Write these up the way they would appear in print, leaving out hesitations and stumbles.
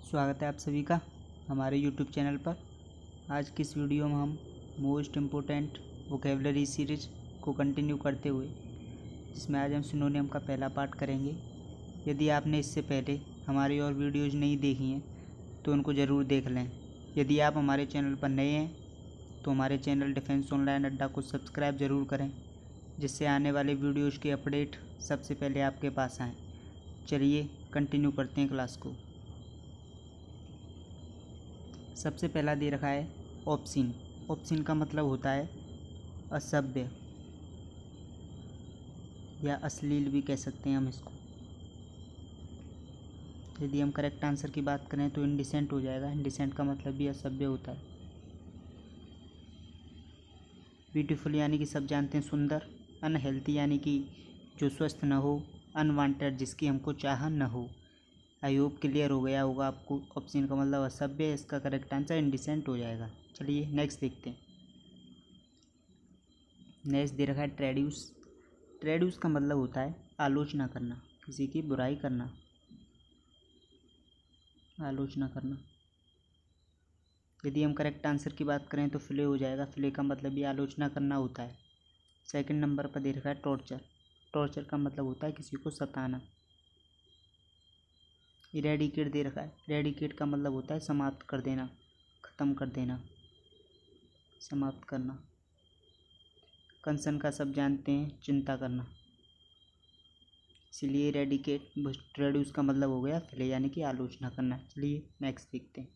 स्वागत है आप सभी का हमारे YouTube चैनल पर। आज की इस वीडियो में हम मोस्ट इम्पोर्टेंट वोकेबलरी सीरीज को कंटिन्यू करते हुए जिसमें आज हम सिनोनियम का पहला पार्ट करेंगे। यदि आपने इससे पहले हमारी और वीडियोज़ नहीं देखी हैं तो उनको ज़रूर देख लें। यदि आप हमारे चैनल पर नए हैं तो हमारे चैनल डिफेंस ऑनलाइन अड्डा को सब्सक्राइब ज़रूर करें, जिससे आने वाले वीडियोज़ के अपडेट सबसे पहले आपके पास आएँ। चलिए कंटिन्यू करते हैं क्लास को। सबसे पहला दे रखा है ऑब्सीन। ऑब्सीन का मतलब होता है असभ्य या अश्लील भी कह सकते हैं हम इसको। यदि हम करेक्ट आंसर की बात करें तो इंडिसेंट हो जाएगा। इंडिसेंट का मतलब भी असभ्य होता है। ब्यूटीफुल यानी कि सब जानते हैं सुंदर। अनहेल्थी यानी कि जो स्वस्थ न हो। अनवांटेड जिसकी हमको चाह न हो। आई होप क्लियर हो गया होगा आपको। ऑप्शन का मतलब असभ्य, इसका करेक्ट आंसर इंडिसेंट हो जाएगा। चलिए नेक्स्ट देखते हैं। नेक्स्ट दे रखा है ट्रेड्यूस। ट्रेड्यूस का मतलब होता है आलोचना करना, किसी की बुराई करना, आलोचना करना। यदि हम करेक्ट आंसर की बात करें तो फ्ले हो जाएगा। फ्ले का मतलब भी आलोचना करना होता है। सेकंड नंबर पर दे रखा है टॉर्चर। टॉर्चर का मतलब होता है किसी को सताना। इरेडिकेट दे रखा है। इरेडिकेट का मतलब होता है समाप्त कर देना, ख़त्म कर देना, समाप्त करना। कंसर्न का सब जानते हैं चिंता करना, इसीलिए इरेडिकेट। ट्रेड्यूस का मतलब हो गया फ्ले यानी कि आलोचना करना। चलिए नेक्स्ट देखते हैं।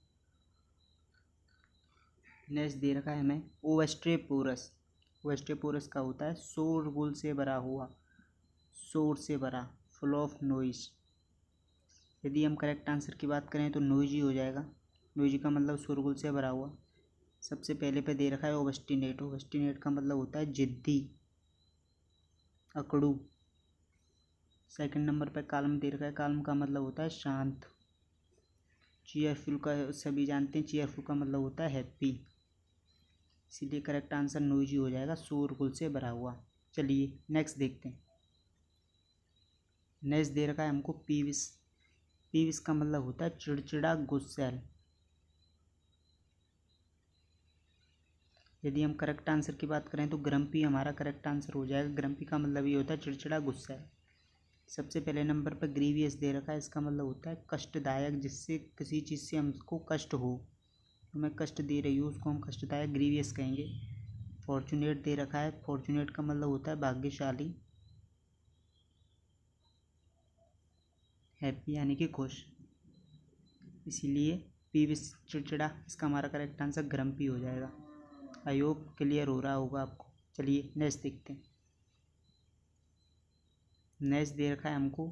नेक्स्ट दे रखा है हमें ओवेस्ट्रेपोरस। ओवेस्ट्रेपोरस का होता है शोरगुल से भरा हुआ, शोर से भरा, फुल ऑफ नॉइज। यदि हम करेक्ट आंसर की बात करें तो नोइजी हो जाएगा। नोइजी का मतलब शोरगुल से भरा हुआ। सबसे पहले पे दे रखा है ओबस्टिनेट। ओबस्टिनेट का मतलब होता है जिद्दी, अकड़ू। सेकंड नंबर पे काल्म दे रखा है। काल्म का मतलब होता है शांत। चीयरफुल का सभी जानते हैं, चीयरफुल का मतलब होता है हैप्पी। इसीलिए करेक्ट आंसर नोइजी हो जाएगा, शोरगुल से भरा हुआ। चलिए नेक्स्ट देखते हैं। नेक्स्ट दे रखा है हमको पीविस। पीविस का मतलब होता है चिड़चिड़ा, गुस्सैल। यदि हम करेक्ट आंसर की बात करें तो ग्रम्पी हमारा करेक्ट आंसर हो जाएगा। ग्रम्पी का मतलब ये होता है चिड़चिड़ा, गुस्सैल। सबसे पहले नंबर पर ग्रीवियस दे रखा है। इसका मतलब होता है कष्टदायक, जिससे किसी चीज़ से हमको कष्ट हो, हमें कष्ट दे रही हो उसको हम कष्टदायक ग्रीवियस कहेंगे। फॉर्चुनेट दे रखा है। फॉर्चुनेट का मतलब होता है भाग्यशाली। हैप्पी यानी कि खुश, इसीलिए पीविस चिड़चिड़ा। इसका हमारा करेक्ट आंसर ग्रम्पी हो जाएगा। आई होप क्लियर हो रहा होगा आपको। चलिए नेक्स्ट देखते हैं। नेक्स्ट दे रखा है हमको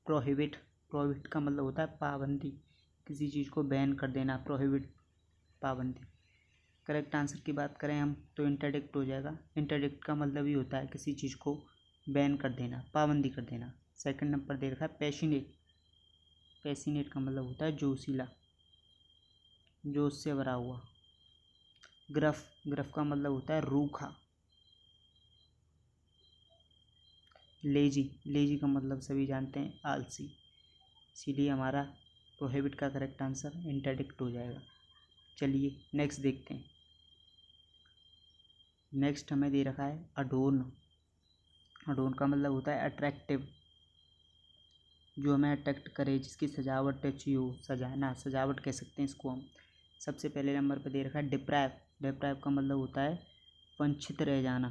प्रोहिबिट। प्रोहिबिट का मतलब होता है पाबंदी, किसी चीज़ को बैन कर देना, प्रोहिबिट, पाबंदी। करेक्ट आंसर की बात करें हम तो इंटरडिक्ट हो जाएगा। इंटरडिक्ट का मतलब ही होता है किसी चीज़ को बैन कर देना, पाबंदी कर देना। सेकंड नंबर दे रखा है पैशनेट। पैशनेट का मतलब होता है जोशीला, जोश से भरा हुआ। ग्रफ, ग्रफ का मतलब होता है रूखा। लेजी, लेजी का मतलब सभी जानते हैं आलसी। इसीलिए हमारा प्रोहिबिट का करेक्ट आंसर इंटरडिक्ट हो जाएगा। चलिए नेक्स्ट देखते हैं। नेक्स्ट हमें दे रखा है अडोर्न। अडोर्न का मतलब होता है अट्रैक्टिव, जो हमें अट्रैक्ट करे, जिसकी सजावट अच्छी हो, सजाना, सजावट कह सकते हैं इसको हम। सबसे पहले नंबर पर दे रखा है डिप्राइव। डिप्राइव का मतलब होता है वंचित रह जाना,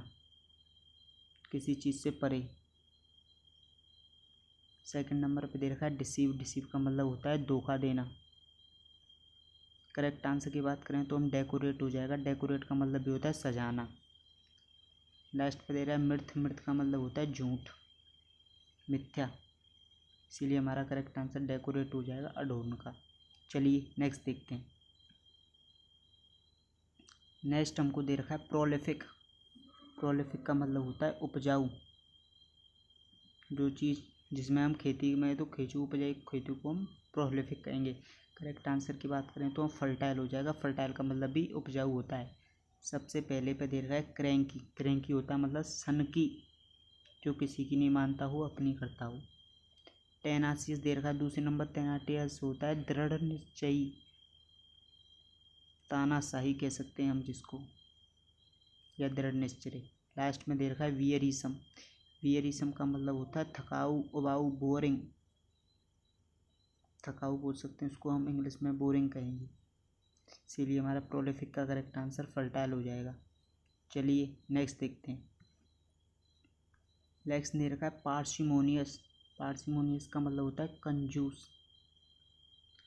किसी चीज़ से परे। सेकंड नंबर पे दे रखा है डिसीव। डिसीव का मतलब होता है धोखा देना। करेक्ट आंसर की बात करें तो हम डेकोरेट हो जाएगा। डेकोरेट का मतलब भी होता है सजाना। लास्ट पे दे रहा है मिथ। मिथ का मतलब होता है झूठ, मिथ्या। इसीलिए हमारा करेक्ट आंसर डेकोरेट हो जाएगा अडोर्न का। चलिए नेक्स्ट देखते हैं। नेक्स्ट हमको दे रखा है प्रोलिफिक। प्रोलिफिक का मतलब होता है उपजाऊ, जो चीज़ जिसमें हम खेती में तो खेती उपजाई, खेती को हम प्रोलिफिक कहेंगे। करेक्ट आंसर की बात करें तो हम फर्टाइल हो जाएगा। फर्टाइल का मतलब भी उपजाऊ होता है। सबसे पहले पे दे रहा है क्रैंकी। क्रैंकी होता है मतलब सनकी, जो किसी की नहीं मानता हो, अपनी करता हो। टेनासियस दे रखा है दूसरे नंबर। टेनाटियस होता है दृढ़ निश्चयी, तानाशाही कह सकते हैं हम जिसको, या दृढ़ निश्चय। लास्ट में दे रखा है वियरिसम। वियरिसम का मतलब होता है थकाऊ, उबाऊ, बोरिंग। थकाऊ बोल सकते हैं उसको, हम इंग्लिश में बोरिंग कहेंगे। इसीलिए हमारा प्रोलिफिक का करेक्ट आंसर फर्टाइल हो जाएगा। चलिए नेक्स्ट देखते हैं। नेक्स्ट दे रखा है पार्सिमोनियस। पार्सिमोनियस का मतलब होता है कंजूस।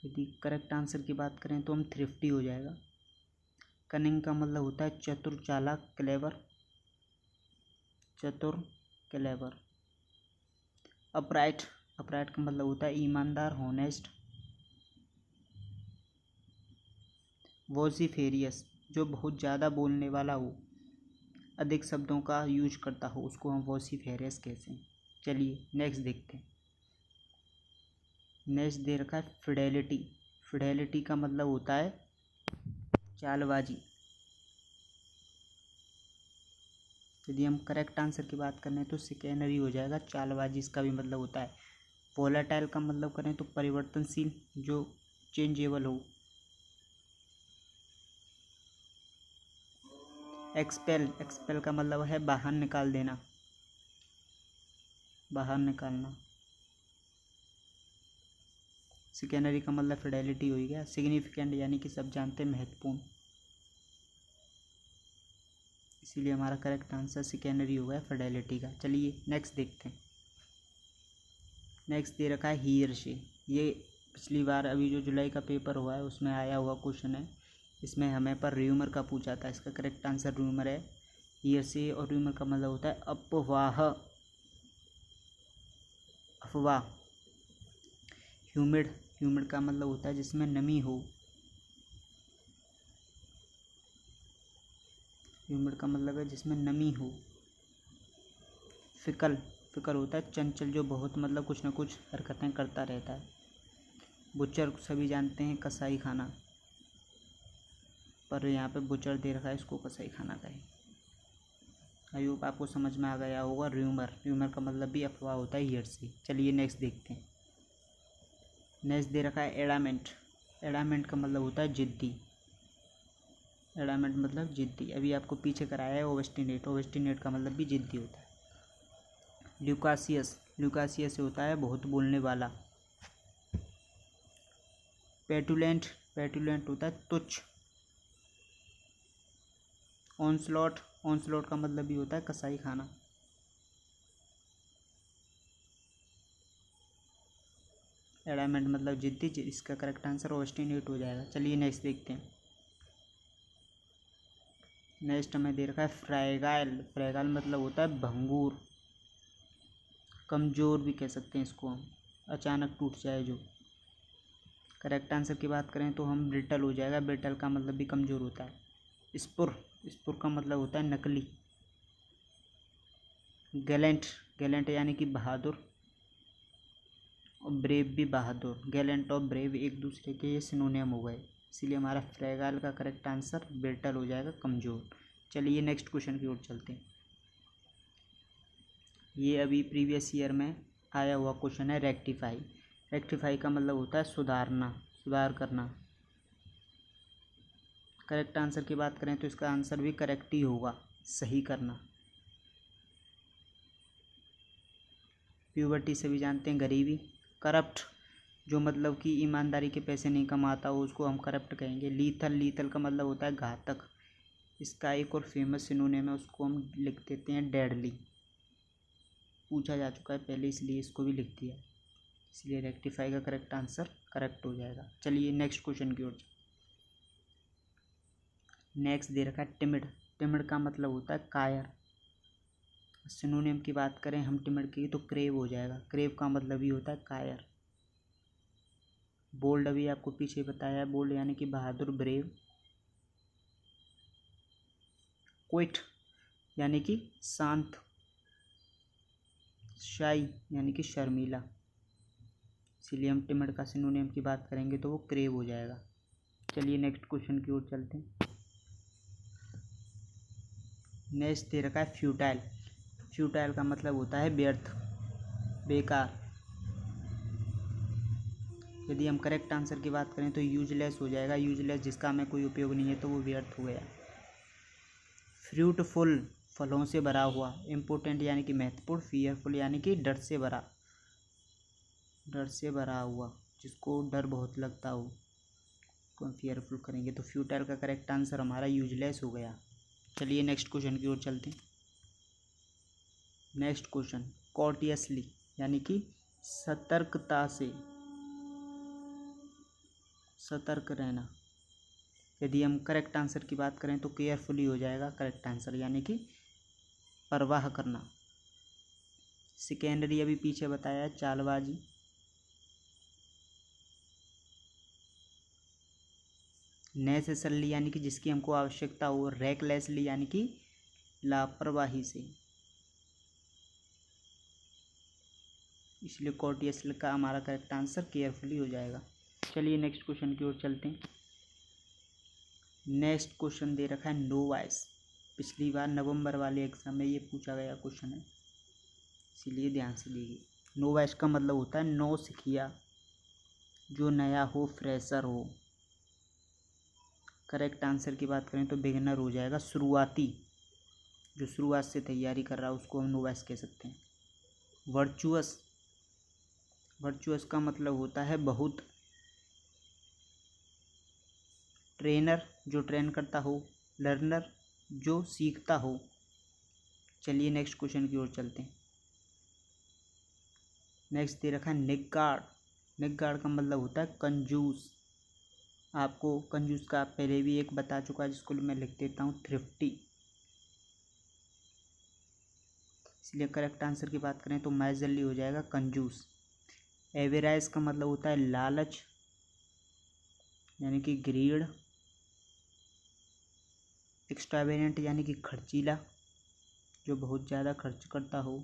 यदि करेक्ट आंसर की बात करें तो हम थ्रिफ्टी हो जाएगा। कनिंग का मतलब होता है चतुर, चालाक, क्लेवर। चतुर, क्लेवर। अपराइट, अपराइट का मतलब होता है ईमानदार, होनेस्ट। वोसिफेरियस, जो बहुत ज़्यादा बोलने वाला हो, अधिक शब्दों का यूज करता हो, उसको हम वोसिफेरियस कहते हैं। चलिए नेक्स्ट देखते हैं। नेक्स्ट दे रखा है फिडेलिटी। फिडेलिटी का मतलब होता है चालबाजी। यदि हम करेक्ट आंसर की बात करें तो सिकेनरी हो जाएगा। चालबाजी इसका भी मतलब होता है। वोलेटाइल का मतलब करें तो परिवर्तनशील, जो चेंजेबल हो। एक्सपेल, एक्सपेल का मतलब है बाहर निकाल देना, बाहर निकालना। सिकेनरी का मतलब फिडेलिटी हो गया। सिग्निफिकेंट यानी कि सब जानते हैं महत्वपूर्ण, इसीलिए हमारा करेक्ट आंसर सिकेनरी हो गया फिडेलिटी का। चलिए नेक्स्ट देखते हैं। नेक्स्ट दे रखा है ही और शी। ये पिछली बार अभी जो जुलाई का पेपर हुआ है उसमें आया हुआ क्वेश्चन है। इसमें हमें पर र्यूमर का पूछा था। इसका करेक्ट आंसर र्यूमर है। ही और शी, और र्यूमर का मतलब होता है अफवाह, अफवाह। ह्यूमिड, ह्यूमिड का मतलब होता है जिसमें नमी हो। ह्यूमिड का मतलब है जिसमें नमी हो। फिकल, फिकल होता है चंचल, जो बहुत मतलब कुछ ना कुछ हरकतें करता रहता है। बुचर सभी जानते हैं कसाई खाना, पर यहाँ पे बुचर दे रखा है, इसको कसाई खाना कहें। आई होप आपको समझ में आ गया होगा। र्यूमर, र्यूमर का मतलब भी अफवाह होता है, हियरसे। चलिए नेक्स्ट देखते हैं। नेक्स्ट दे रखा है एडामेंट। एडामेंट का मतलब होता है जिद्दी। एडामेंट मतलब जिद्दी। अभी आपको पीछे कराया है ओबस्टिनेट। ओबस्टिनेट का मतलब भी जिद्दी होता है। ल्यूकासियस, ल्यूकासियस होता है बहुत बोलने वाला। पेटुलेंट, पेटुलेंट होता है तुच्छ। ऑनस्लॉट, ऑनस्लॉट का मतलब भी होता है कसाई खाना। एडामेंट मतलब जिद्दी। इसका करेक्ट आंसर ओबस्टिनेट हो जाएगा। चलिए नेक्स्ट देखते हैं। नेक्स्ट हमें दे रखा है फ्रैगाइल। फ्रैगाइल मतलब होता है भंगूर, कमज़ोर भी कह सकते हैं इसको हम, अचानक टूट जाए जो। करेक्ट आंसर की बात करें तो हम ब्रिटल हो जाएगा। ब्रिटल का मतलब भी कमज़ोर होता है। स्पुर, स्पुर का मतलब होता है नकली। गैलेंट, गैलेंट यानी कि बहादुर, और ब्रेव भी बहादुर। गैलेंट और ब्रेव एक दूसरे के ये सिनोनिम हो गए, इसीलिए हमारा फ्रैगाइल का करेक्ट आंसर ब्रिटल हो जाएगा, कमज़ोर। चलिए नेक्स्ट क्वेश्चन की ओर चलते हैं। ये अभी प्रीवियस ईयर में आया हुआ क्वेश्चन है रेक्टिफाई। रेक्टिफाई का मतलब होता है सुधारना, सुधार करना। करेक्ट आंसर की बात करें तो इसका आंसर भी करेक्ट ही होगा, सही करना। प्यूबर्टी सभी जानते हैं गरीबी। करप्ट, जो मतलब कि ईमानदारी के पैसे नहीं कमाता हो उसको हम करप्ट कहेंगे। लीथल, लीथल का मतलब होता है घातक। इसका एक और फेमस सिनोनिम है, उसको हम लिख देते हैं डेडली। पूछा जा चुका है पहले, इसलिए इसको भी लिख दिया, इसलिए रेक्टिफाई का करेक्ट आंसर करेक्ट हो जाएगा। चलिए नेक्स्ट क्वेश्चन की ओर। नेक्स्ट दे रखा है टिमिड। टिमिड का मतलब होता है कायर। सिनोनिम की बात करें हम टिमिड की तो क्रेव हो जाएगा। क्रेव का मतलब ही होता है कायर। बोल्ड अभी आपको पीछे बताया है, बोल्ड यानी कि बहादुर, ब्रेव। क्विट यानी कि शांत। शाई यानी कि शर्मीला। इसीलिए हम टिमिड का सिनोनिम की बात करेंगे तो वो क्रेव हो जाएगा। चलिए नेक्स्ट क्वेश्चन की ओर चलते हैं। नेक्स्ट दे रखा है फ्यूटाइल। फ्यूटाइल का मतलब होता है व्यर्थ, बेकार। यदि हम करेक्ट आंसर की बात करें तो यूजलेस हो जाएगा। यूजलेस जिसका हमें कोई उपयोग नहीं है तो वो व्यर्थ हो गया। फ्रूटफुल फलों से भरा हुआ। इम्पोर्टेंट यानी कि महत्वपूर्ण। फियरफुल यानी कि डर से भरा हुआ, जिसको डर बहुत लगता हो को हम फियरफुल करेंगे। तो फ्यूटाइल का करेक्ट आंसर हमारा यूजलेस हो गया। चलिए नेक्स्ट क्वेश्चन की ओर चलते हैं। नेक्स्ट क्वेश्चन, कॉर्टियसली यानी कि सतर्कता से, सतर्क रहना। यदि हम करेक्ट आंसर की बात करें तो केयरफुली हो जाएगा करेक्ट आंसर, यानी कि परवाह करना। सेकेंडरी अभी पीछे बताया है, चालबाजी। नेसेसरली यानी कि जिसकी हमको आवश्यकता हो। रेकलेसली यानी कि लापरवाही से। इसलिए कॉर्टियसली का हमारा करेक्ट आंसर केयरफुली हो जाएगा। चलिए नेक्स्ट क्वेश्चन की ओर चलते हैं। नेक्स्ट क्वेश्चन दे रखा है नो वॉइस। पिछली बार नवंबर वाले एग्जाम में ये पूछा गया क्वेश्चन है, इसीलिए ध्यान से देखिए। नो वॉइस का मतलब होता है नौ सिखिया, जो नया हो, फ्रेशर हो। करेक्ट आंसर की बात करें तो बिगिनर हो जाएगा। शुरुआती, जो शुरुआत से तैयारी कर रहा है उसको हम नोवाइस कह सकते हैं। वर्चुअस, वर्चुअस का मतलब होता है बहुत। ट्रेनर, जो ट्रेन करता हो। लर्नर, जो सीखता हो। चलिए नेक्स्ट क्वेश्चन की ओर चलते हैं। नेक्स्ट दे रखा है निगार्ड। निगार्ड का मतलब होता है कंजूस। आपको कंजूस का पहले भी एक बता चुका है, जिसको मैं लिख देता हूँ थ्रिफ्टी। इसलिए करेक्ट आंसर की बात करें तो माइजरली हो जाएगा कंजूस। एवरेज का मतलब होता है लालच, यानी कि ग्रीड। एक्स्ट्रावेरेंट यानी कि खर्चीला, जो बहुत ज़्यादा खर्च करता हो।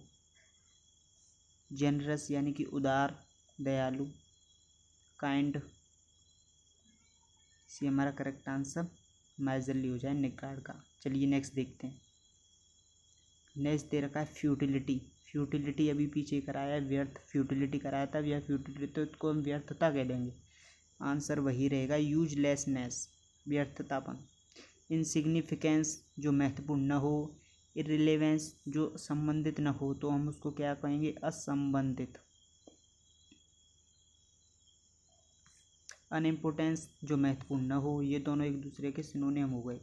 जेनरस यानी कि उदार, दयालु। काइंड, इसी हमारा करेक्ट आंसर माइजरली हो जाए निगार्ड का। चलिए नेक्स्ट देखते हैं। नेक्स्ट दे रखा है फ्यूटिलिटी। फ्यूटिलिटी अभी पीछे कराया है, व्यर्थ। फ्यूटिलिटी कराया था, यह फ्यूटिलिटी तो इसको हम व्यर्थता कह देंगे। आंसर वही रहेगा यूजलेसनेस, व्यर्थतापन। इनसिग्निफिकेंस, जो महत्वपूर्ण न हो। इररिलेवेंस, जो संबंधित न हो, तो हम उसको क्या कहेंगे, असंबंधित। अनइम्पोर्टेंस, जो महत्वपूर्ण न हो। ये दोनों एक दूसरे के सिनोनिम हो गए,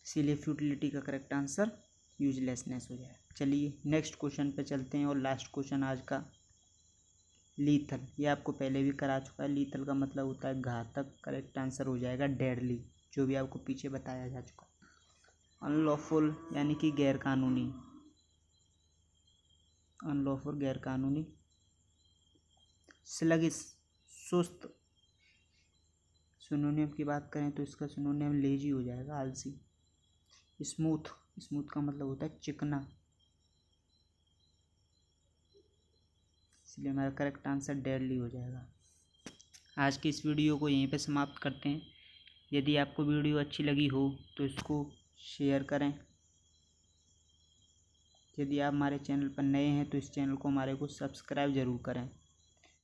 इसीलिए फ्यूटिलिटी का करेक्ट आंसर यूजलेसनेस हो जाए। चलिए नेक्स्ट क्वेश्चन पे चलते हैं, और लास्ट क्वेश्चन आज का, लीथल। ये आपको पहले भी करा चुका है। लीथल का मतलब होता है घातक। करेक्ट आंसर हो जाएगा डेडली, जो भी आपको पीछे बताया जा चुका। अनलॉफुल यानी कि गैरकानूनी। अनलॉफुल, गैरकानूनी। स्लगिश, सुस्त। सिनोनिम की बात करें तो इसका सिनोनिम लेजी हो जाएगा, आलसी। स्मूथ, स्मूथ का मतलब होता है चिकना, इसलिए हमारा करेक्ट आंसर डेडली हो जाएगा। आज की इस वीडियो को यहीं पे समाप्त करते हैं। यदि आपको वीडियो अच्छी लगी हो तो इसको शेयर करें। यदि आप हमारे चैनल पर नए हैं तो इस चैनल को हमारे को सब्सक्राइब ज़रूर करें।